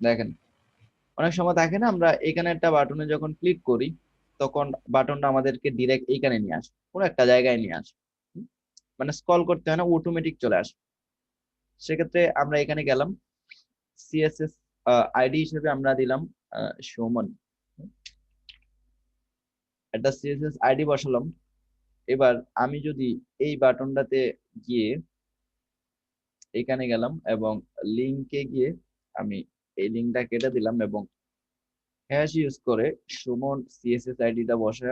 দেখেন অনেক সময় থাকে না, আমরা এখানে একটা বাটনে যখন ক্লিক করি তখন বাটনটা আমাদেরকে ডিরেক্ট এইখানে নিয়ে আসে, কোনো একটা জায়গায় নিয়ে আসে। হুম? মানে স্ক্রল করতে হয় না, অটোমেটিক চলে আসে। সেক্ষেত্রে আমরা এখানে গেলাম, সিএসএস আইডি হিসেবে আমরা দিলাম সুমন। একটা সিএসএস আইডি বসালাম। এবার আমি যদি এই বাটনটাতে গিয়ে এখানে গেলাম এবং লিঙ্কে গিয়ে আমি এই লিঙ্কটা কেটে দিলাম এবং হ্যাশ ইউজ করে সুমন সিএসএস আইডিটা বসে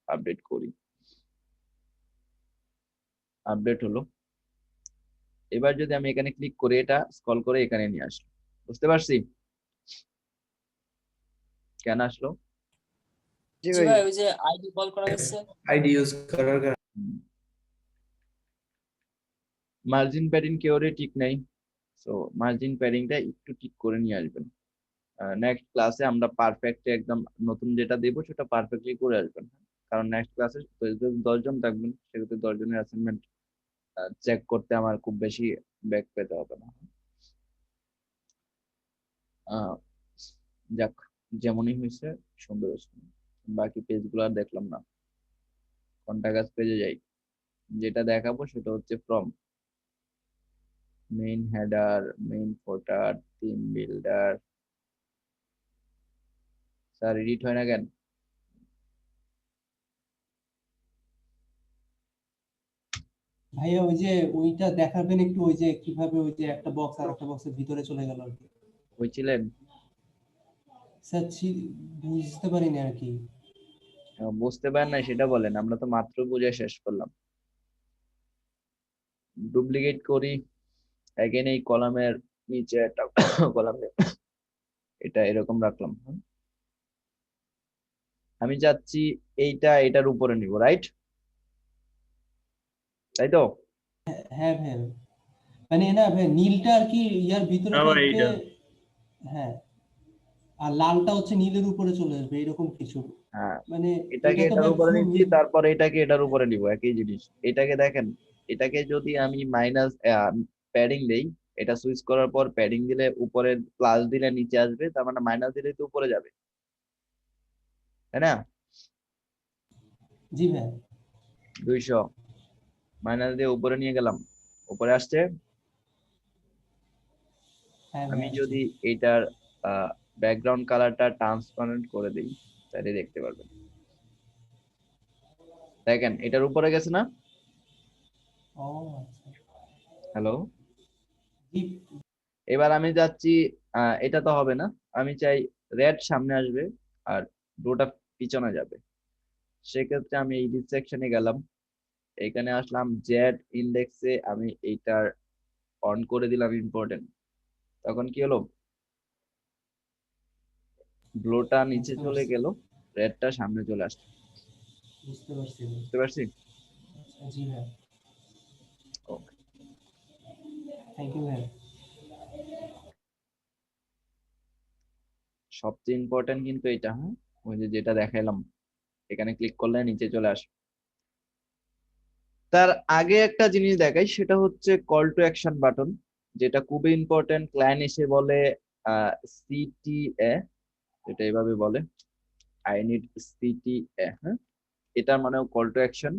আপডেট করি। আপডেট হলো। এবার যদি আমি এখানে ক্লিক করে এটা স্ক্রল করে এখানে নিয়ে আসলো, বুঝতে পারছি কেন আসলো? জি জি ভাই, ভাই, ওই যে আইডি কল করা হয়েছে। আইডি ইউজ করার কারণে। মার্জিন প্যাডিং কেউরে ঠিক নাই, সো মার্জিন প্যাডিংটা একটু ঠিক করে নিয়ে আসবেন। নেক্সট ক্লাসে আমরা পারফেক্ট একদম নতুন যেটা দেবো সেটা পারফেক্টলি করে আসবেন। কারণ নেক্সট ক্লাসে 10 জন থাকবেন, সেক্ষেত্রে 10 জনের অ্যাসাইনমেন্ট চেক করতে আমার খুব বেশি ব্যাক পেতে হবে না। আহ, যাক, যেমনই হয়েছে সুন্দর হয়েছে। বাকি পেজগুলো আর দেখলাম না, কন্টাক্ট পেজে যাই। যেটা দেখাবো সেটা হচ্ছে ফ্রম মেইন হেডার, মেইন ফোটার, থিম বিল্ডার। স্যার এডিট হয় না কেন? ভাইয়া ওই যে ওইটা দেখাবেন একটু, ওই যে কিভাবে ওই যে একটা বক্স আর একটা বক্সের ভিতরে চলে গেল আর কি। হয়েছিলেন? স্যার বুঝতে পারিনি আর কি। বুঝতে পারেন না সেটা বলেন, আমরা তো মাত্র বুঝে শেষ করলাম। ডুপ্লিকেট করি, এগেন এই কলামের নিচে একটা কলামে এটা এরকম রাখলাম। আমি যাচ্ছি এইটা এটার উপরে নিব, রাইট? তাই তো? হ্যাঁ ভাইয়া, মানে না ভাই, নীলটা আর কি ইয়ার ভিতরে আবার থাকবে। এইটা হ্যাঁ, আর লালটা হচ্ছে নীলের উপরে চলে আসবে, এরকম কিছু। হ্যাঁ, মানে এটাকে এটা তো এটার ভাই উপরে ফুল নিচ্ছি, তারপরে এটাকে এটার উপরে নিব, একই জিনিস। এটাকে দেখেন, এটাকে যদি আমি মাইনাস প্যাডিং দেই, এটা সুইচ করার পর প্যাডিং দিলে উপরে, প্লাস দিলে নিচে আসবে, তার মানে মাইনাস দিলে তো উপরে যাবে, তাই না? জি ভাই। 200 মাইনাস দিয়ে উপরে নিয়ে গেলাম, উপরে আসছে। হ্যাঁ ভাই আমি আসছে। যদি এটার ব্যাকগ্রাউন্ড কালারটা ট্রান্সপারেন্ট করে দিই তাহলে দেখতে পারবেন। দেখেন এটার উপরে গেছে না? ও আচ্ছা। হ্যালো, জি। এবার আমি যাচ্ছি, এটা তো হবে না, আমি চাই রেড সামনে আসবে আর ব্লুটা পিছনে যাবে। সেক্ষেত্রে আমি এই সেকশনে গেলাম, এখানে আসলাম, জেড ইন্ডেক্সে আমি এইটার অন করে দিলাম ইম্পর্টেন্ট। তখন কি হলো, ব্লুটা নিচে বুঝতে চলে পারছি, গেল, রেডটা সামনে চলে আসছে। বুঝতে পারছি ভাই। বুঝতে পারছি? আচ্ছা, জি ভাই। ওকে। থ্যাংক ইউ ভাই। সবচেয়ে ইম্পর্টেন্ট কিন্তু এটা, হ্যাঁ, ওই যে যেটা দেখাইলাম, এখানে ক্লিক করলে নিচে চলে আসে। তার আগে একটা জিনিস দেখাই, সেটা হচ্ছে কল টু অ্যাকশন বাটন, যেটা খুবই ইম্পর্টেন্ট। ক্লায়েন্ট এসে বলে সিটিএ, এটা এইভাবে বলে, আই নিড সিটিএ, হ্যাঁ, এটার মানেও call to action.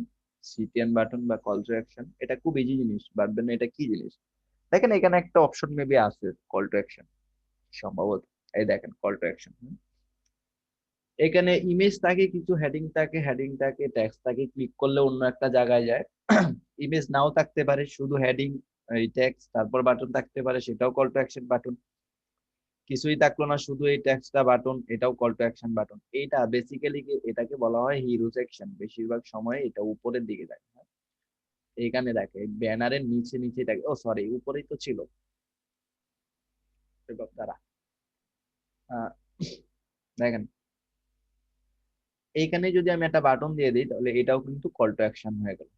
CTN button বা কল টু অ্যাকশন, এটা খুব ইজি জিনিস, ভাববেন না এটা কি জিনিস। দেখেন এখানে একটা অপশন মেবি আছে কল টু অ্যাকশন, সম্ভবত। এই দেখেন কল টু অ্যাকশন, এখানে ইমেজ থাকে, কিছু হেডিং থাকে, হেডিং থাকে, টেক্সট থাকে, ক্লিক করলে অন্য একটা জায়গায় যায়। ইমেজ নাও থাকতে পারে, শুধু হেডিং, এই টেক্সট, তারপর বাটন থাকতে পারে, সেটাও কল টু অ্যাকশন বাটন। কিছুই থাকলো না, শুধু এই টেক্সটটা বাটন, এটাও কল টু অ্যাকশন বাটন। এইটা বেসিক্যালি এটাকে বলা হয় হিরো সেকশন, বেশিরভাগ সময় এটা উপরের দিকে থাকে। এইখানে দেখে ব্যানারের নিচে নিচে থাকে, ও সরি উপরেই তো ছিল। তারা দেখেন এইখানে যদি আমি একটা বাটন দিয়ে দিই তাহলে এটাও কিন্তু কল টু অ্যাকশন হয়ে গেল।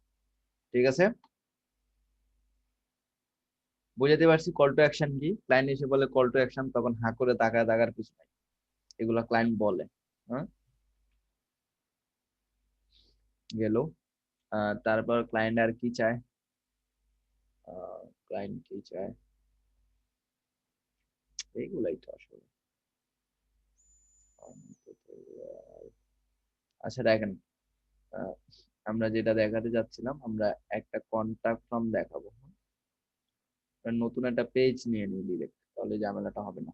ঠিক আছে, বুঝাতে পারছি কল টু অ্যাকশন কি? ক্লায়েন্ট এসে বলে কল টু অ্যাকশন, তখন হাঁ করে তাকায় থাকার কিছু নাই, এগুলা ক্লায়েন্ট বলে। হ্যাঁ, গেল। তারপর ক্লায়েন্ট আর কি চায়, ক্লায়েন্ট কি চায়, এইগুলাই তো আসলে। আচ্ছা দেখেন, আহ, আমরা যেটা দেখাতে যাচ্ছিলাম, আমরা একটা কন্টাক্ট ফর্ম দেখাবো। নতুন একটা পেজ নিয়ে নিই ডিরেক্ট, তাহলে ঝামেলাটা হবে না।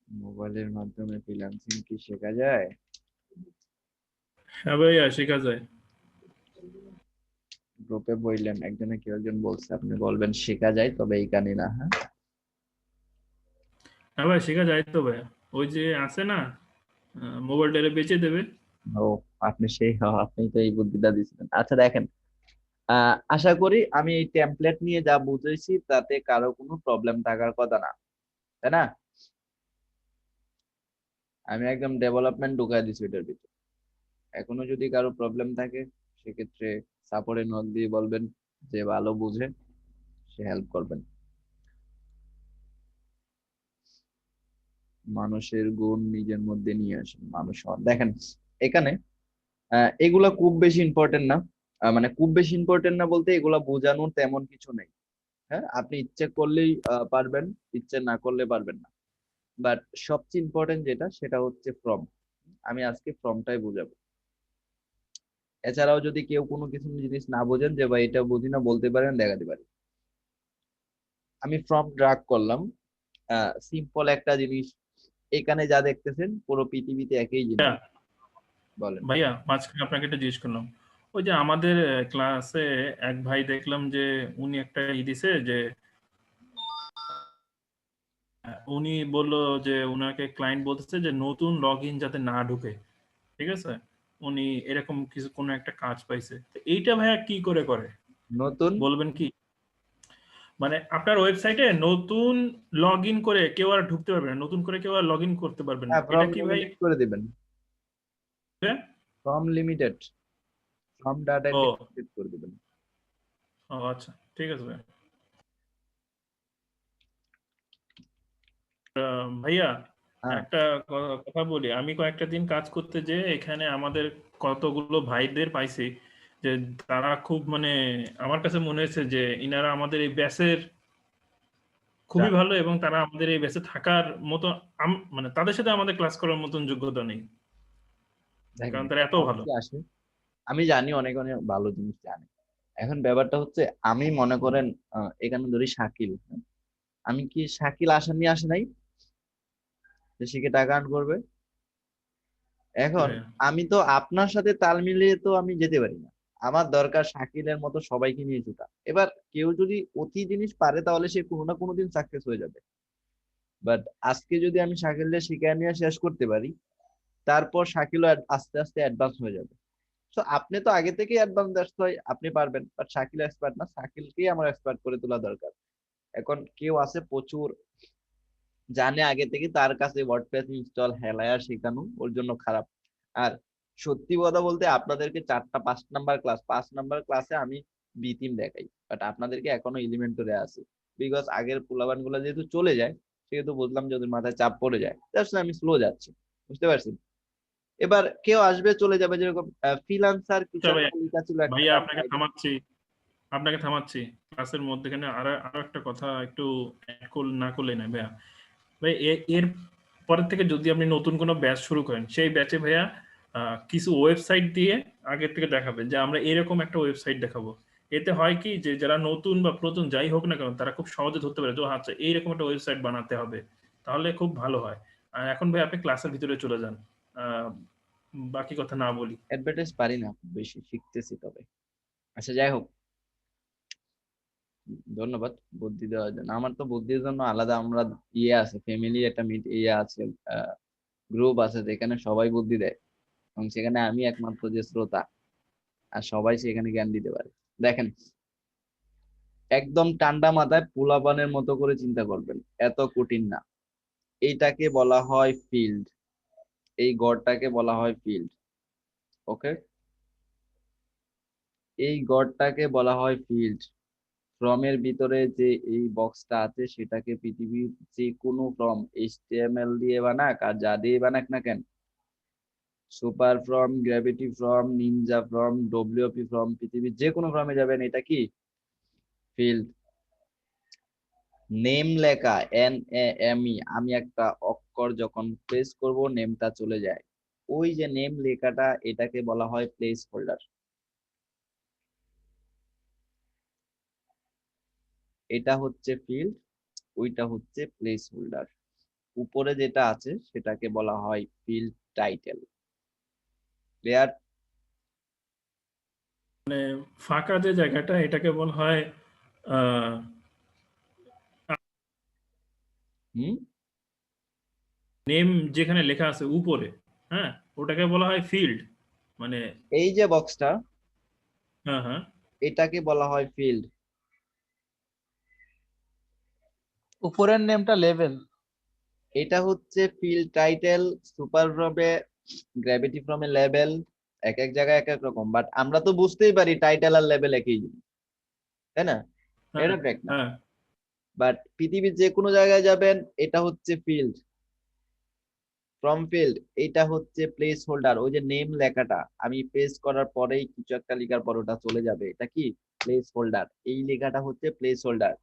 মোবাইলের মাধ্যমে ফ্রিল্যান্সিং কি শেখা যায়? হ্যাঁ ভাইয়া, শেখা যায়। গ্রুপে বললেন, একজনে কেউ একজন বলছে, আপনি বলবেন শেখা যায়, তবে এই কানে না। হ্যাঁ, হ্যাঁ ভাই, শেখা যায় তো ভাইয়া। ওই যে আছে না, মোবাইলটা বেচে দেবে। ও আপনি সেই, আপনি তো এই বুদ্ধিটা দিয়েছিলেন। আচ্ছা দেখেন, আশা করি আমি এই টেমপ্লেট নিয়ে যা বুঝেছি তাতে কারো কোনো প্রবলেম থাকার কথা না, তাই না? আমি একদম ডেভেলপমেন্ট ঢুকাই দিছি এটার ভিতরে। এখনো যদি কারো প্রবলেম থাকে, সেক্ষেত্রে সাপোর্টে নক দিয়ে বলবেন, যে ভালো বুঝে সে হেল্প করবেন। মানুষের গুণ নিজের মধ্যে নিয়ে আসেন, মানুষ হন। দেখেন এখানে এগুলা খুব বেশি ইম্পর্টেন্ট না। মানে খুব বেশি ইম্পর্টেন্ট না বলতে, এগুলা বোঝানোর তেমন কিছু নেই। হ্যাঁ, আপনি ইচ্ছে করলেই পারবেন, ইচ্ছে না করলে পারবেন না। বাট সবচেয়ে ইম্পর্টেন্ট যেটা, সেটা হচ্ছে ফ্রম। আমি আজকে ফ্রমটাই বুঝাবো। এছাড়াও যদি কেউ কোনো কিছু জিনিস না বোঝেন, যে ভাই এটা বুঝি না, বলতে পারেন, দেখাতে পারি। আমি ফ্রম ড্রাগ করলাম, সিম্পল একটা জিনিস। এখানে যা দেখতেছেন পুরো পৃথিবীতে একই জিনিস। ভাইয়া, বলেন। ভাইয়া মাঝখানে আপনাকে একটা জিজ্ঞেস করলাম। ওই যে আমাদের ক্লাসে এক ভাই দেখলাম যে উনি একটা দিছে যে উনি বললো যে উনাকে ক্লায়েন্ট বলতেছে যে নতুন লগ ইন যাতে না ঢুকে। ঠিক আছে, উনি এরকম কিছু কোনো একটা কাজ পাইছে। তো এইটা ভাইয়া কি করে করে নতুন বলবেন কি? মানে আপনার ওয়েবসাইটে নতুন লগ ইন করে কেউ আর ঢুকতে পারবে না, নতুন করে কেউ আর লগ ইন করতে পারবেন না, এটা ফ্রম কি ভাই? লিমিটেড করে দিবেন। হ্যাঁ? ফ্রম লিমিটেড, ফ্রম ডাটা ও, লিমিটেড করে দিবেন। ও আচ্ছা, ঠিক আছে ভাই। ভাইয়া, হ্যাঁ, একটা কথা বলি। আমি কয়েকটা দিন কাজ করতে যে এখানে আমাদের কতগুলো ভাইদের পাইছি যে তারা খুব মানে আমার কাছে মনে হয়েছে যে ইনারা আমাদের এই ব্যাচের খুবই ভালো, এবং তারা আমাদের এই ব্যাচে থাকার মতো মানে তাদের সাথে আমাদের ক্লাস করার মতন যোগ্যতা নেই, দেখেন কারণ তারা এত ভালো। অনেকে আসে, আমি জানি অনেক অনেক ভালো জিনিস জানে। এখন ব্যাপারটা হচ্ছে, আমি মনে করেন এখানে ধরি শাকিল, হ্যাঁ? আমি কি শাকিল আশা নিয়ে আসে নাই যে সে কি টাকা আর্ন করবে? এখন ভাইয়া, আমি তো আপনার সাথে তাল মিলিয়ে তো আমি যেতে পারি না। আমার দরকার শাকিলের মতো সবাইকে নিয়ে জুতা। এবার কেউ যদি অতি জিনিস পারে, তাহলে সে কোনো না কোনো দিন সাকসেস হয়ে যাবে। বাট আজকে যদি আমি শাকিলদের শিখায় নিয়ে শেষ করতে পারি, তারপর শাকিলও আস্তে আস্তে অ্যাডভান্স হয়ে যাবে। তো আপনি তো আগে থেকেই অ্যাডভান্স, দ্যাটস ওয়াই আপনি পারবেন। বাট শাকিল এক্সপার্ট না, শাকিলকেই আমার এক্সপার্ট করে তোলা দরকার। এখন কেউ আছে প্রচুর জানে আগে থেকে, তার কাছে ওয়ার্ডপ্রেস ইনস্টল হেলায়া শেখানো ওর জন্য খারাপ। আর সত্যি কথা বলতে, আপনাদেরকে 4টা 5 নাম্বার ক্লাস, 5 নাম্বার ক্লাসে আমি বি টিম দেখাই, বাট আপনাদেরকে এখনো এলিমেন্টরে আছে। বিকজ আগের পোলাবান গুলা যেহেতু চলে যায়, সেহেতু বুঝলাম যে ওদের মাথায় চাপ পড়ে যায়, দ্যাটস আমি স্লো যাচ্ছি। বুঝতে পারছি। এবার কেউ আসবে চলে যাবে, যেরকম ফ্রিল্যান্সার কিছু আচ্ছা একটা ভাইয়া, লেখা ছিল, একটা ভাইয়া গান আপনাকে গাইবে। থামাচ্ছি, আপনাকে থামাচ্ছি। ক্লাসের মধ্যেখানে আরো একটা কথা একটু অ্যাড না করলে না ভাইয়া। ভাই এর পরের থেকে যদি আপনি নতুন কোনো ব্যাচ শুরু করেন, সেই ব্যাচে ভাইয়া কিছু ওয়েবসাইট দিয়ে আগের থেকে দেখাবেন যে আমরা এরকম একটা ওয়েবসাইট দেখাবো। এতে হয় কি যে যারা নতুন বা পুরাতন যাই হোক না কেন, তারা খুব সহজে ধরতে পারে যে ও আচ্ছা এইরকম একটা ওয়েবসাইট বানাতে হবে, তাহলে খুব ভালো হয়। আর এখন ভাই আপনি ক্লাসের ভিতরে চলে যান, আহ, বাকি কথা না বলি। অ্যাডভার্টাইজ পারি না খুব বেশি, শিখতেছি তবে। আচ্ছা যাই হোক, ধন্যবাদ বুদ্ধি দেওয়ার জন্য। আমার তো বুদ্ধির জন্য আলাদা আমরা ইয়ে আছে, ফ্যামিলি একটা ইয়ে আছে, গ্রুপ আছে, যেখানে সবাই বুদ্ধি দেয়, এবং সেখানে আমি একমাত্র যে শ্রোতা, আর সবাই সেখানে জ্ঞান দিতে পারে। দেখেন, একদম ঠান্ডা মাথায় পোলাপানের মতো করে চিন্তা করবেন, এত কঠিন না। এইটাকে বলা হয় ফিল্ড, এই গড়টাকে বলা হয় ফিল্ড। ওকে, এই গড়টাকে বলা হয় ফিল্ড। ফর্মের ভিতরে যে এই বক্সটা আছে, সেটাকে পৃথিবীর যে কোনো ফর্ম, HTML দিয়ে বানাক আর যা দিয়ে বানাক না কেন, super form, gravity form, Ninja form, WP form, পৃথিবীর যে কোনো ফর্মে যাবেন, এটা কি ফিল্ড। নেম লেখা NAME, আমি একটা অক্ষর যখন প্রেস করব নেমটা চলে যায়, ওই যে নেম লেখাটা এটাকে বলা হয় প্লেস হোল্ডার। এটা হচ্ছে ফিল্ড, ওইটা হচ্ছে প্লেস হোল্ডার। উপরে যেটা আছে সেটাকে বলা হয় ফিল্ড টাইটেল। ক্লিয়ার? ফাঁকা যে জায়গাটা এটাকে বলা হয় আহ, হুম, নেম যেখানে লেখা আছে উপরে, হ্যাঁ, ওটাকে বলা হয় ফিল্ড। মানে এই যে বক্সটা, হ্যাঁ হ্যাঁ, এটাকে বলা হয় ফিল্ড। উপরের নেমটা লেভেল। এটা হচ্ছে ফিল্ড টাইটেল। সুপার ফর্মে, গ্র্যাভিটি ফর্মে লেভেল, এক এক জায়গায় এক এক রকম, বাট আমরা তো বুঝতেই পারি টাইটেল আর লেভেল একই জিনিস, তাই না? হ্যাঁ এটা ফ্যাক্ট না, হ্যাঁ, বাট পৃথিবীর যে কোনো জায়গায় যাবেন এটা হচ্ছে ফিল্ড। ফ্রম ফিল্ড, এটা হচ্ছে প্লেস হোল্ডার। ওই যে নেম লেখাটা আমি পেস্ট করার পরেই কিছু একটা লেখার পর ওটা চলে যাবে, এটা কি প্লেস হোল্ডার। এই লেখাটা হচ্ছে প্লেস হোল্ডার।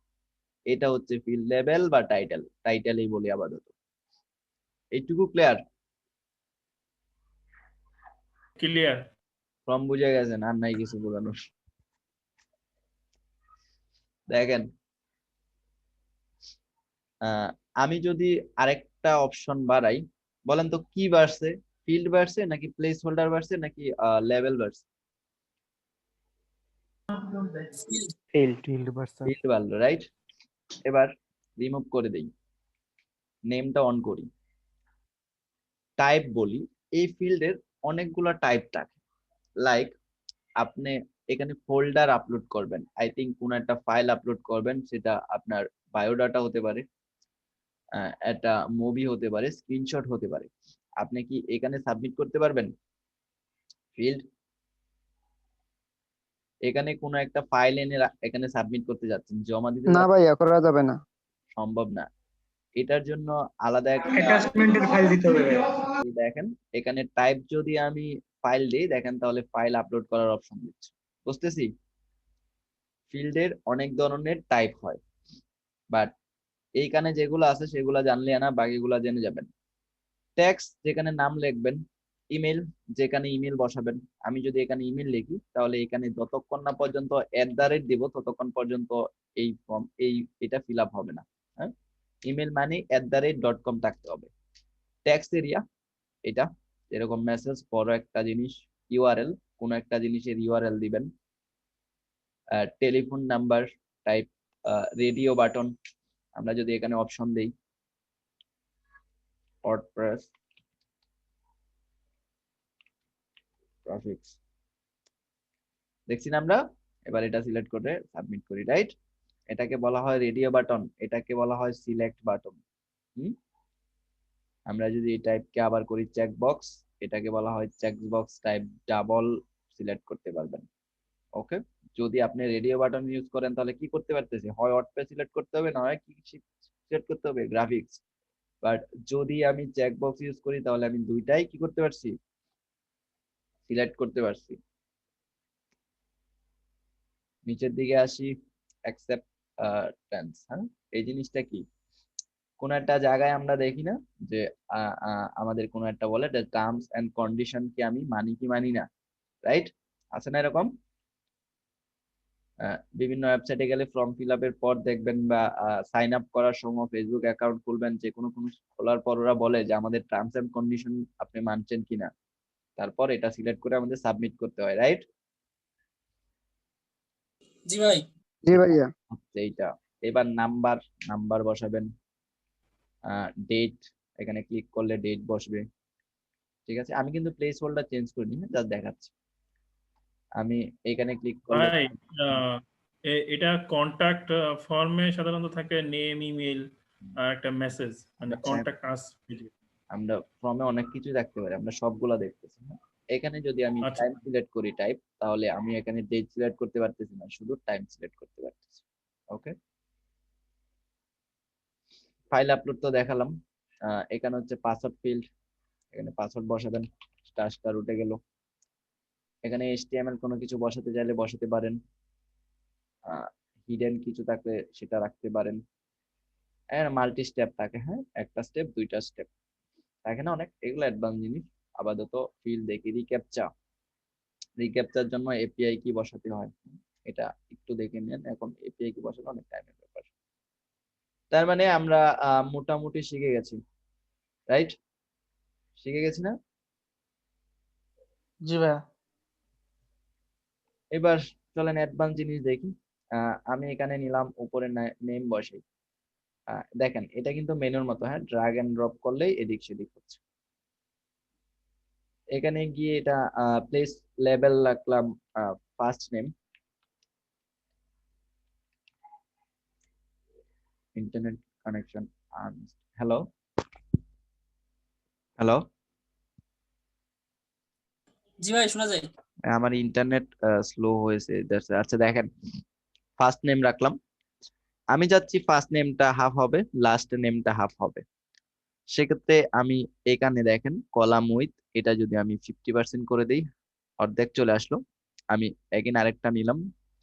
এটা হচ্ছে ফিল্ড লেভেল বা টাইটেল, টাইটেলই বলি আপাতত। এইটুকু ক্লিয়ার? ক্লিয়ার। ফর্ম বুঝে গেছেন, আর নাই কিছু বোঝানোর? দেখেন, আমি যদি আরেকটা অপশন বাড়াই, বলেন তো কি বাড়ছে? ফিল্ড বাড়ছে নাকি প্লেস হোল্ডার বাড়ছে নাকি লেভেল বাড়ছে? Field version. ফিল্ড বাড়লো, রাইট? এবার রিমুভ করে দেই, নেমটা অন করি, টাইপ বলি। এই ফিল্ডের অনেকগুলো টাইপ থাকে। লাইক আপনি এখানে ফোল্ডার আপলোড করবেন, আই থিঙ্ক কোন একটা ফাইল আপলোড করবেন, সেটা আপনার বায়োডাটা হতে পারে, একটা মুভি হতে পারে, স্ক্রিনশট হতে পারে। আপনি কি এখানে সাবমিট করতে পারবেন? ফিল্ড, এখানে কোনো একটা ফাইল এনে এখানে সাবমিট করতে যাচ্ছেন, জমা দিতে না ভাইয়া করা যাবে না। সম্ভব না। এটার জন্য আলাদা একটা অ্যাটাচমেন্টের ফাইল দিতে হবে ভাইয়া। দেখেন, এখানে টাইপ যদি আমি ফাইল দিই, দেখেন তাহলে ফাইল আপলোড করার অপশন দিচ্ছে। বুঝতেছি? ফিল্ডের অনেক ধরনের টাইপ হয়, বাট এইখানে যেগুলো আছে সেগুলো জানলে না, বাকিগুলো জেনে যাবেন। টেক্সট, যেখানে নাম লিখবেন। ইমেল, যেখানে ইমেল বসাবেন। আমি যদি এখানে ইমেল লিখি তাহলে এখানে যতক্ষণ না পর্যন্ত @ দিব ততক্ষণ পর্যন্ত এই ফর্ম এটা ফিল আপ হবে না। হ্যাঁ, ইমেল মানে @.com থাকতে হবে। টেক্সট এরিয়া, এটা এরকম মেসেজ, বড় একটা জিনিস। ইউআরএল, কোন একটা জিনিসের ইউআরএল দিবেন। Telephone number type. Radio button, আমরা যদি এখানে অপশন দেই ওয়ার্ডপ্রেস গ্রাফিক্স, দেখছি না আমরা? এবার এটা সিলেক্ট করে সাবমিট করি, রাইট? এটাকে বলা হয় রেডিও বাটন, এটাকে বলা হয় সিলেক্ট বাটন। আমরা যদি এই টাইপকে আবার করি চেক বক্স, এটাকে বলা হয় check box type, double select করতে পারবেন। ওকে, যদি আপনি রেডিও বাটন ইউজ করেন তাহলে কি করতে পারতেছি, হয় ওয়ার্ডপ্রেস সিলেক্ট করতে হবে, না হয় কি সিলেক্ট করতে হবে, গ্রাফিক্স। বাট যদি আমি চেক বক্স ইউজ করি তাহলে আমি দুইটাই কি করতে পারছি, সিলেক্ট করতে পারছি। নিচের দিকে আসি, অ্যাকসেপ্টেন্স। হ্যাঁ, এই জিনিসটা কি, কোন একটা জায়গায় আমরা দেখি না যে আমাদের কোন একটা বলে টার্মস এন্ড কন্ডিশন কি আমি মানি কি মানি না, রাইট? আছে না এরকম? বিভিন্ন ওয়েবসাইটে গেলে ফর্ম ফিল আপের পর দেখবেন, বা সাইন আপ করার সময় ফেসবুক অ্যাকাউন্ট খুলবেন, যে কোনো খোলার পর ওরা বলে যে আমাদের টার্মস এন্ড কন্ডিশন আপনি মানছেন কিনা, তারপর এটা সিলেক্ট করে আমাদের সাবমিট করতে হয়, রাইট? জি ভাই। জি ভাইয়া। এইটা। এবার নাম্বার, নাম্বার বসাবেন। ডেট, এখানে ক্লিক করলে ডেট বসবে। ঠিক আছে, আমি কিন্তু প্লেস হোল্ডার চেঞ্জ করিনি, জাস্ট দেখাচ্ছি। আমি এখানে ক্লিক করলে ভাই এটা কন্টাক্ট ফর্মে সাধারণত থাকে নেম, ইমেল আর একটা মেসেজ, মানে কন্টাক্ট আস। আমরা ফর্মে অনেক কিছু দেখতে পারি, আমরা সবগুলা দেখতেছি না। এখানে যদি আমি আচ্ছা, টাইম সিলেক্ট করি টাইপ, তাহলে আমি এখানে ডেট সিলেক্ট করতে পারতেছি না, শুধু টাইম সিলেক্ট করতে পারতেছি। ওকে, ফাইল আপলোড তো দেখালাম। এখানে হচ্ছে পাসওয়ার্ড ফিল্ড, এখানে পাসওয়ার্ড বসাবেন। টাস্কার উঠে গেল। এখানে HTML কোনো কিছু বসাতে চাইলে বসাতে পারেন, হিডেন কিছু থাকলে সেটা রাখতে পারেন। মাল্টি স্টেপ থাকে, হ্যাঁ, একটা স্টেপ দুইটা স্টেপ থাকে না অনেক, এগুলো অ্যাডভান্স জিনিস। আপাতত ফিল্ড দেখি, রিক্যাপচার জন্য এপিআই কি বসাতে হয় এটা একটু দেখে নেন। এখন এপিআই কি বসানো অনেক টাইমের ব্যাপার। তার মানে আমরা মোটামুটি শিখে গেছি, রাইট? শিখে গেছি না? জি ভাইয়া। এবার চলেন অ্যাডভান্স জিনিস দেখি। আমি এখানে নিলাম উপরে নেম বসাই। দেখেন এটা কিন্তু মেনুর মতো, হ্যাঁ, ড্রাগ এন্ড ড্রপ করলেই এদিক সেদিক হচ্ছে। এখানে গিয়ে এটা প্লেস লেবেল রাখলাম first name. Internet connection, hello hello, জি ভাই, শোনা যায়। আমার ইন্টারনেট স্লো হয়েছে। আচ্ছা দেখেন, ফার্স্ট নেম রাখলাম। আমি যাচ্ছি ফার্স্ট নেমটা হাফ হবে, লাস্ট নেমটা হাফ হবে। সেক্ষেত্রে আমি এখানে দেখেন কলাম উইথ, এটা যদি আমি 50% করে দিই, অর্ধেক চলে আসলো। আমি এগেন আরেকটা নিলাম,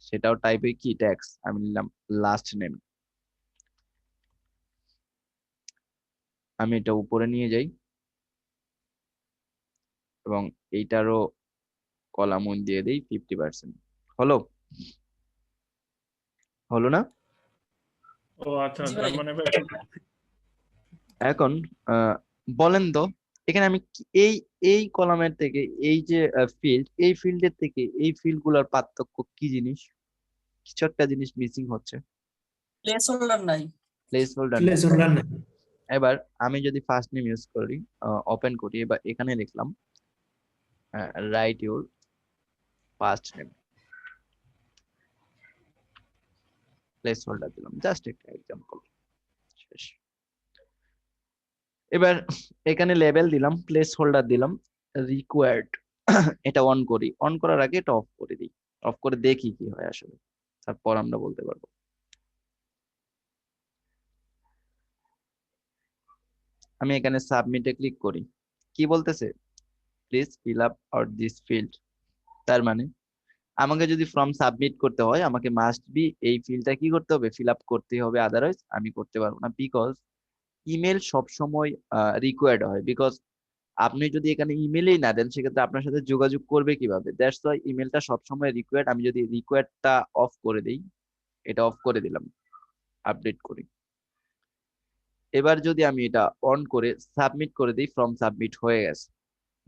সেটাও টাইপে কি ট্যাক্স, আমি নিলাম লাস্ট নেম। আমি এটা উপরে নিয়ে যাই এবং এইটারও কলাম উইথ দিয়ে দিই 50%। হলো হলো না? ও আচ্ছা, জি তার ভাই। মানে ভাই এখন বলেন তো, এখানে আমি এই এই কলামের থেকে এই যে এই ফিল্ডের থেকে এই ফিল্ড গুলার পার্থক্য কি জিনিস? কিছু একটা জিনিস মিসিং হচ্ছে, প্লেস হোল্ডার নাই। প্লেস হোল্ডার নেই। প্লেস হোল্ডার না। এবার আমি যদি ফার্স্ট নেম ইউজ করি, ওপেন করি, এবার এখানে লিখলাম right your first name, place holder দিলাম, জাস্ট একটা এক্সাম্পল, শেষ। এবার এখানে লেবেল দিলাম, প্লেস হোল্ডার দিলাম, রিকোয়ার্ড। এটা অন করি, অন করার আগে এটা অফ করে দিই, অফ করে দেখি কি হয় আসলে, তারপর আমরা বলতে পারবো। আমি এখানে সাবমিটে ক্লিক করি, কি বলতেছে, please fill up out this field. তার মানে আমাকে যদি ফর্ম সাবমিট করতে হয়, আমাকে মাস্ট বি এই ফিল্ডটা কি করতে হবে, ফিল আপ করতে হবে, আদারওয়াইজ আমি করতে পারবো না। বিকজ ইমেল সবসময় রিকোয়ার্ড হয়, বিকজ আপনি যদি এখানে ইমেলই না দেন, সেক্ষেত্রে আপনার সাথে যোগাযোগ করবে কিভাবে? দ্যাটস ওয়াই ইমেলটা সবসময় রিকোয়ার্ড। আমি যদি রিকোয়ার্ডটা অফ করে দিই, এটা অফ করে দিলাম, আপডেট করি। এবার যদি আমি এটা অন করে সাবমিট করে দিই, ফর্ম সাবমিট হয়ে গেছে,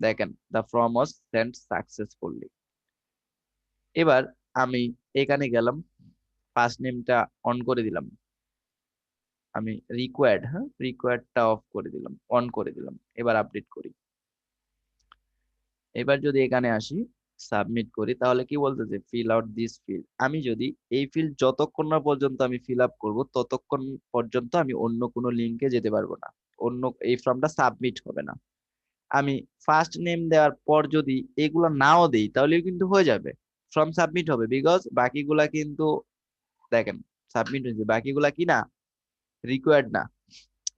দেখেন the form was sent successfully. এবার আমি এখানে গেলাম, ফার্স্ট নেমটা অন করে দিলাম, আমি রিকোয়ার্ড, হ্যাঁ, রিকোয়ার্ডটা অফ করে দিলাম, অন করে দিলাম। এবার আপডেট করি। এবার যদি এখানে আসি, সাবমিট করি, তাহলে কি বলতেছে, ফিল আউট দিস ফিল্ড। আমি যদি এই ফিল্ড যতক্ষণ না পর্যন্ত আমি ফিল আপ করবো, ততক্ষণ পর্যন্ত আমি অন্য কোনো লিঙ্কে যেতে পারবো না, অন্য এই ফর্মটা সাবমিট হবে না। আমি ফার্স্ট নেম দেওয়ার পর যদি এগুলো নাও দেই, তাহলেও কিন্তু হয়ে যাবে, ফর্ম সাবমিট হবে, বিকজ বাকিগুলা কিন্তু দেখেন সাবমিট হয়েছে, বাকিগুলা কি না, রিকোয়ার্ড না।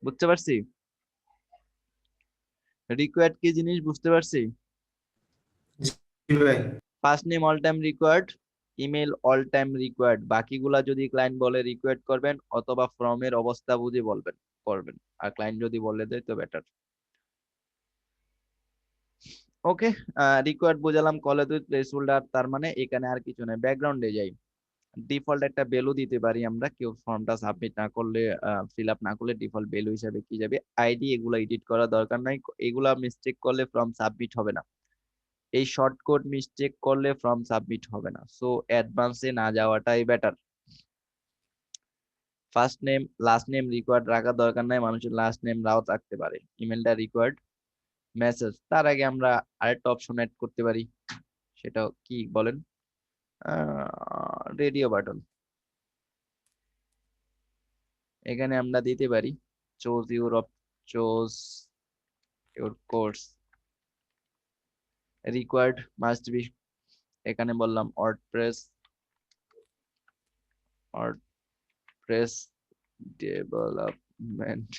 বুঝতে পারছি? রিকোয়ার্ড কি জিনিস বুঝতে পারছি? জি ভাই। First name all time required, email all time required, বাকিগুলা যদি ক্লায়েন্ট বলে রিকোয়ার্ড করবেন, অথবা ফর্মের অবস্থা বুঝে বলবেন করবেন, আর ক্লায়েন্ট যদি বলে দেয় তো বেটার। ওকে, রিকোয়ার্ড বুঝালাম, কলে দুই প্লেস হোল্ডার, তার মানে এখানে আর কিছু নেই। ব্যাকগ্রাউন্ডে যাই, ডিফল্ট একটা ভ্যালু দিতে পারি আমরা, কেউ ফর্মটা সাবমিট না করলে, ফিল আপ না করলে ডিফল্ট ভ্যালু হিসাবে কি যাবে, আইডি, এগুলো এডিট করার দরকার নাই, এগুলা মিস্টেক করলে ফর্ম সাবমিট হবে না, এই শর্টকাট মিস্টেক করলে ফর্ম সাবমিট হবে না, সো অ্যাডভান্সে না যাওয়াটাই better. First name last name required রাখার দরকার নাই, মানুষের লাস্ট নেম রাও থাকতে পারে। ইমেলটা রিকোয়ার্ড, মেসেজ, তার আগে আমরা আরেকটা অপশন অ্যাড করতে পারি, সেটা কি বলেন, রেডিও বাটন। এখানে আমরা দিতে পারি choose your course, required must be, এখানে বললাম ওয়ার্ডপ্রেস ডেভেলপমেন্ট,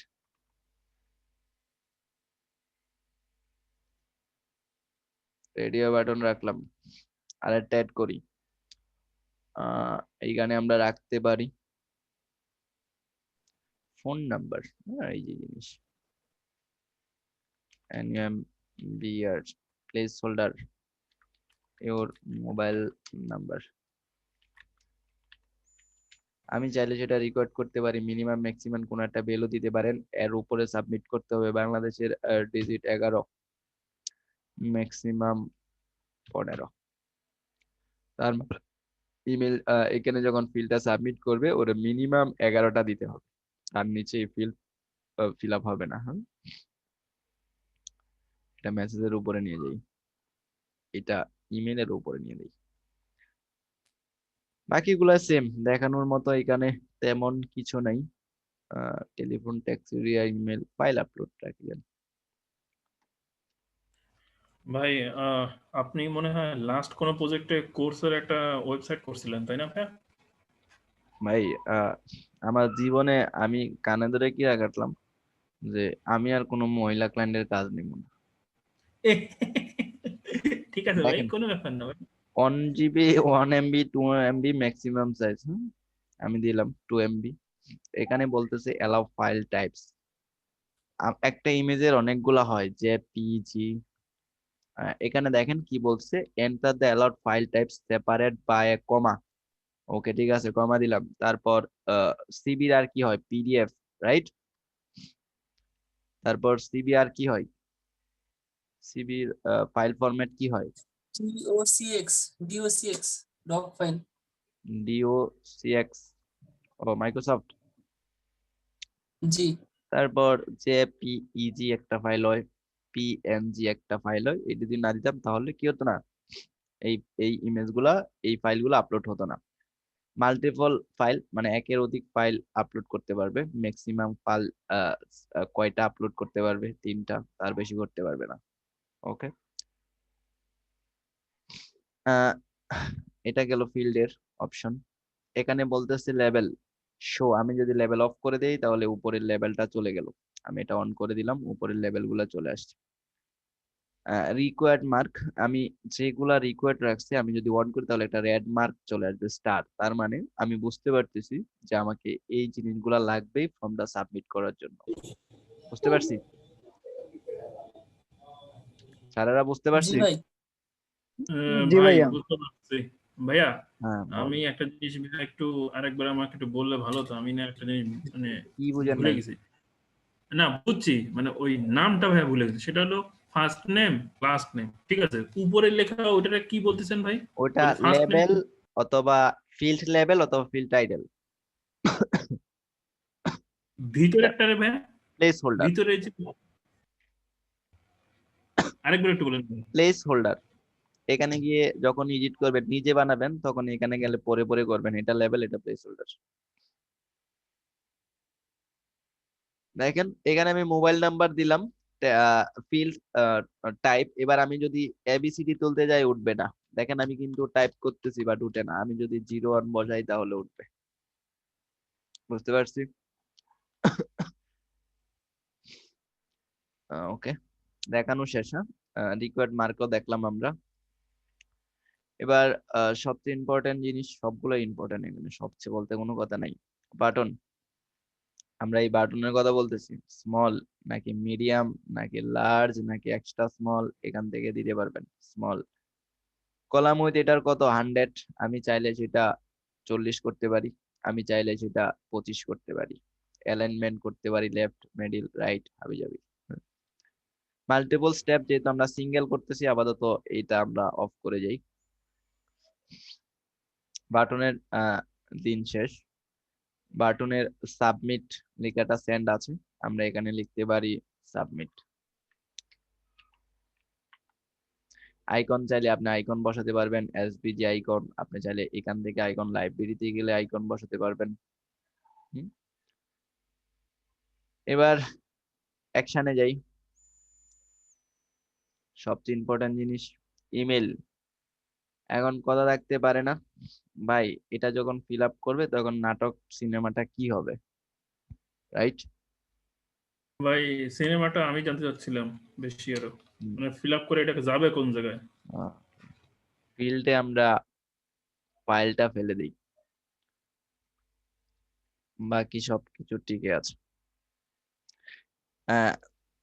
রেডিও বাটন রাখলাম। আরেকটা অ্যাড করি, এইখানে আমরা রাখতে পারি ফোন নাম্বার। এই যে জিনিস NMBR place holder your mobile number. আমি চাইলে সেটা রেকর্ড করতে পারি, মিনিমাম ম্যাক্সিমাম কোন একটা ভ্যালু দিতে পারেন, এর উপরে সাবমিট করতে হবে। বাংলাদেশের ডিজিট 11, ম্যাক্সিমাম 15। তার ইমেল এখানে যখন ফিল্ডটা সাবমিট করবে ওর মিনিমাম 11টা দিতে হবে, তার নিচে ফিল আপ হবে না। হ্যাঁ, এটা মেসেজের উপরে নিয়ে যাই, এটা ইমেলের উপরে নিয়ে যাই। বাকিগুলা সেম দেখানোর মতো, এখানে তেমন কিছু নাই। টেলিফোন, ট্যাক্সিরিয়া, ইমেল, ফাইল আপলোড রাখলেন। ভাই আপনি মনে হয় লাস্ট কোন প্রজেক্টে কোর্সের একটা ওয়েবসাইট করছিলেন, তাই না ভাইয়া? ভাই আমার জীবনে আমি কানে ধরে কি রাখলাম যে আমি আর কোনো মহিলা ক্লায়েন্টের কাজ নিব না। ঠিক আছে ভাই, দেখেন, কোনো ব্যাপার না ভাই। 1 GB, 1 MB, 2 MB maximum size, আমি দিলাম 2 MB। এখানে বলতেছে অ্যালাউ ফাইল টাইপস। একটা ইমেজের অনেকগুলা হয়, জেপিজি। এখানে দেখেন কি বলছে, enter the allowed file types separate by a comma. Okay, ঠিক আছে, কমা দিলাম। তারপর সিবির আর কি হয়, পিডিএফ, রাইট? তারপর সিবি আর কি হয়, সিবির ফাইল ফরম্যাট কি হয়, DOCX ডক ফাইল। DOCX, ও মাইক্রোসফট। জি তারপর জেপিইজি একটা ফাইল হয়, পিএনজি একটা ফাইল হয়। এই যদি না দিতাম তাহলে কি হতো না, এই এই ইমেজগুলা, এই ফাইলগুলো আপলোড হতো না। মাল্টিপল ফাইল মানে একের অধিক ফাইল আপলোড করতে পারবে। ম্যাক্সিমাম ফাইল কয়টা আপলোড করতে পারবে, 3টা, তার বেশি করতে পারবে না। ওকে, এটা গেল ফিল্ডের অপশন। এখানে বলতেছে লেভেল শো, আমি যদি লেভেল অফ করে দেই তাহলে উপরের লেভেলটা চলে গেল। আমি এটা অন করে দিলাম, উপরের লেভেল গুলা চলে আসছে। রিকোয়ার্ড মার্ক, আমি যেগুলা রিকোয়ার্ড রাখছি আমি যদি অন করি তাহলে একটা রেড মার্ক চলে আসবে, স্টার। তার মানে আমি বুঝতে পারতেছি যে আমাকে এই জিনিসগুলা লাগবে ফর্মটা সাবমিট করার জন্য। বুঝতে পারছি স্যারেরা, বুঝতে জি পারছি? ভাই। জি ভাই ভাইয়া। বুঝতে পারছি ভাইয়া। হ্যাঁ, বল। আমি একটা জিনিস ভাইয়া একটু আরেকবার আমাকে একটু বললে ভালো হতো, আমি না একটা জিনিস মানে কি বুঝেন ভুলে নাই? গেছি। না বুঝছি, মানে ওই নামটা ভাইয়া ভুলে গেছি। সেটা হলো ফার্স্ট নেম লাস্ট নেম, ঠিক আছে? উপরে লেখা ওটা কি বলতেছেন ভাই? ওটা ওই ফার্স্ট নেম লেভেল অথবা ফিল্ড লেভেল অথবা ফিল্ড টাইটেল, ভিতরে একটা রে ভাইয়া, প্লেস হোল্ডার। ভিতরে যে আরেকবার একটু বলেন ভাই। প্লেস হোল্ডার, এখানে গিয়ে যখন এডিট করবেন, নিজে বানাবেন, তখন এখানে গেলে পরে পরে করবেন। এটা লেভেল, এটা প্লেস হোল্ডার। দেখেন এখানে আমি মোবাইল নাম্বার দিলাম, ফিল্ড টাইপ। এবার আমি যদি এবিসিডি তুলতে যাই উঠবে না। দেখেন আমি কিন্তু টাইপ করতেছি বাট উঠে না। আমি যদি 01 বসাই তাহলে উঠবে। বুঝতে পারছি? ওকে, দেখানো শেষ। রিকোয়ার্ড মার্কও দেখলাম আমরা। এবার সবচেয়ে ইম্পর্টেন্ট জিনিস, সবগুলো ইম্পর্টেন্ট, এখানে সবচেয়ে বলতে কোনো কথা নাই, বাটন। আমরা এই বাটনের কথা বলতেছি, স্মল নাকি মিডিয়াম নাকি লার্জ নাকি এক্সট্রা স্মল, এখান থেকে দিতে পারবেন। স্মল কলাম উইথ, এটার কত 100, আমি চাইলে সেটা 40 করতে পারি, আমি চাইলে সেটা 25 করতে পারি। অ্যালাইনমেন্ট করতে পারি লেফট, মিডল, রাইট, হাবিজাবি। মাল্টিপল স্টেপ, যেহেতু আমরা সিঙ্গেল করতেছি আপাতত এইটা আমরা অফ করে যাই। বাটনের দিন শেষ। বাটনের সাবমিট লেখাটা সেন্ড আছে, আমরা এখানে লিখতে পারি সাবমিট। আইকন চাইলে আপনি আইকন বসাতে পারবেন, এসভিজি আইকন। আপনি চাইলে এখান থেকে আইকন, লাইব্রেরিতে গেলে আইকন বসাতে পারবেন। এবার অ্যাকশনে যাই। সবচেয়ে ইম্পর্টেন্ট জিনিস, ইমেল। এখন কথা থাকতে পারে না ভাই, এটা যখন ফিল আপ করবে তখন নাটক সিনেমাটা কি হবে, রাইট? ভাই সিনেমাটা আমি জানতে চাচ্ছিলাম বেশি আরো। মানে ফিল আপ করে এটাকে যাবে কোন জায়গায়? ফিল্ডে আমরা ফাইলটা ফেলে দিই, বাকি সবকিছু ঠিকই আছে।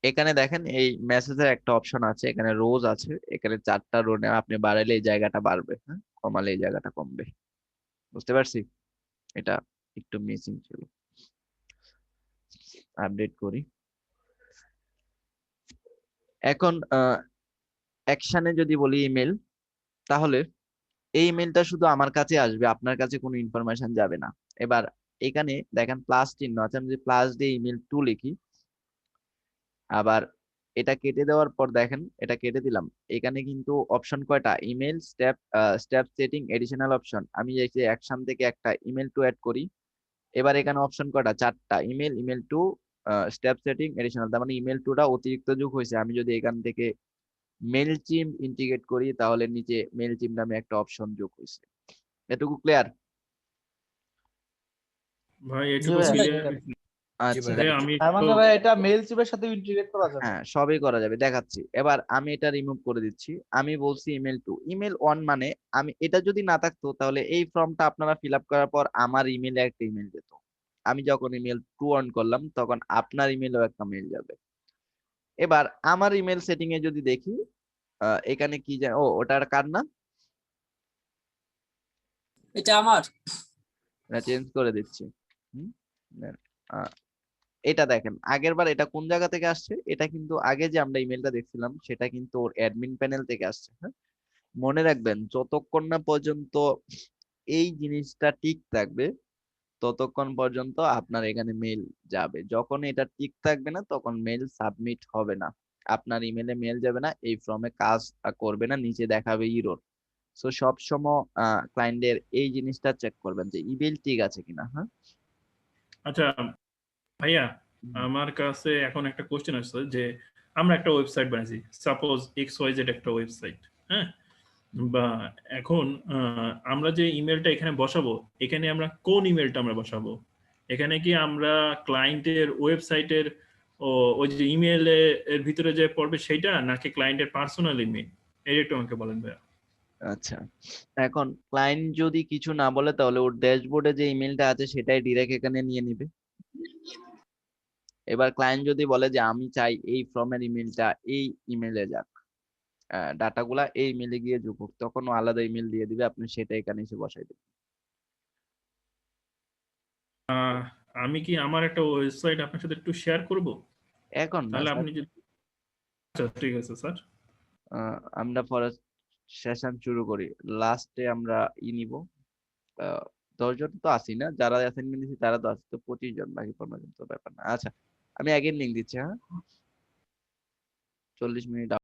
এখানে দেখেন এই মেসেজের একটা অপশন আছে, এখানে রোজ আছে, এখানে 4টা রো নেওয়া, আপনি বাড়াইলে এই জায়গাটা বাড়বে, হ্যাঁ, কমালে এই জায়গাটা কমবে। বুঝতে পারছি? এটা একটু মিসিং ছিল, আপডেট করি। এখন অ্যাকশনে যদি বলি ইমেল, তাহলে এই ইমেলটা শুধু আমার কাছে আসবে, আপনার কাছে কোনো ইনফরমেশন যাবে না। এবার এখানে দেখেন প্লাস চিহ্ন আছে, আমি যদি প্লাস দিয়ে ইমেল 2 লিখি, আবার এটা কেটে দেওয়ার পর দেখেন এটা কেটে দিলাম, এখানে কিন্তু অপশন কয়টা, email, step setting, additional option. আমি এই যে অ্যাকশন থেকে একটা ইমেল 2 অ্যাড করি, এবার এখানে অপশন কয়টা, 4টা, email, email 2, step setting, additional. তার মানে ইমেল 2টা অতিরিক্ত যোগ হয়েছে। আমি যদি এখান থেকে মেল চিম ইন্টিগ্রেট করি, তাহলে নিচে মেল চিম নামে একটা অপশন যোগ হয়েছে। এটুকু ক্লিয়ার? ভাই জি এটুকু ভাইয়া। ক্লিয়ার। আচ্ছা ভাই দেখ- আমি তার একটু মানে ভাই এটা মেল চিপের সাথে ইন্টিগ্রেট করা যাবে? হ্যাঁ, সবই করা যাবে, দেখাচ্ছি। এবার আমি এটা রিমুভ করে দিচ্ছি, আমি বলছি ইমেল 2, ইমেল 1, মানে আমি এটা যদি না থাকতো তাহলে এই ফর্মটা আপনারা ফিল আপ করার পর আমার ইমেলে একটা ইমেল যেত। আমি যখন ইমেল 2 অন করলাম তখন আপনার ইমেলেও একটা মেল যাবে। এবার আমার ইমেল সেটিং এ যদি দেখি, এখানে কি যায়, ও ওটার কার না, এটা আমার। এটা চেঞ্জ করে দিচ্ছি। হুম, আহ, এটা দেখেন আগের বার এটা কোন জায়গা থেকে আসছে, এটা কিন্তু আগে যে আমরা ইমেলটা দেখছিলাম সেটা কিন্তু ওর অ্যাডমিন প্যানেল থেকে আসছে, হ্যাঁ। মনে রাখবেন যতক্ষণ না পর্যন্ত এই জিনিসটা ঠিক থাকবে ততক্ষণ পর্যন্ত আপনার এখানে মেল যাবে। যখন এটা ঠিক থাকবে না তখন মেল সাবমিট হবে না, আপনার ইমেলে মেল যাবে না, এই ফর্মে কাজ করবে না, নিচে দেখাবে ইরর। সো সবসময় ক্লায়েন্টের এই জিনিসটা চেক করবেন যে ইমেল ঠিক আছে কিনা, হ্যাঁ। আচ্ছা ভাইয়া, আমার কাছে এখন একটা কোশ্চেন আসছে যে আমরা একটা ওয়েবসাইট বানাইছি, সাপোজ XYZ একটা ওয়েবসাইট, হ্যাঁ, বা এখন আমরা যে ইমেলটা এখানে বসাবো, এখানে আমরা কোন ইমেলটা আমরা বসাবো? এখানে কি আমরা ক্লায়েন্টের ওয়েবসাইটের ওই যে ইমেল এর ভিতরে যে পড়বে সেইটা, নাকি ক্লায়েন্টের পার্সোনাল ইমেল? এটা একটু আমাকে বলেন ভাইয়া। আচ্ছা, এখন ক্লায়েন্ট যদি কিছু না বলে তাহলে ওর ড্যাশবোর্ডে যে ইমেলটা আছে সেটাই ডিরেক্ট এখানে নিয়ে নিবে। এবার ক্লায়েন্ট যদি বলে যে আমি চাই এই ফর্মের ইমেলটা এই ইমেলে যাক, ডাটাগুলা এই ইমেলে গিয়ে যোগ হোক, তখন ও আলাদা ইমেল দিয়ে দিবে, আপনি সেটা এখানে এসে বসাই দেবেন। আমি কি আমার একটা ওয়েবসাইট আপনার সাথে একটু শেয়ার করব? এখন না তাহলে স্যার, আপনি যদি, আচ্ছা ঠিক আছে স্যার। আমরা পরে সেশন শুরু করি, লাস্টে আমরা নিব 10 জন তো আসি না, যারা অ্যাসাইনমেন্ট দিচ্ছি তারা তো আসছে তো 25 জন, বাকি 15 জন তো ব্যাপার না। আচ্ছা, আমি আগের লিঙ্ক দিচ্ছি, হ্যাঁ, 40 মিনিট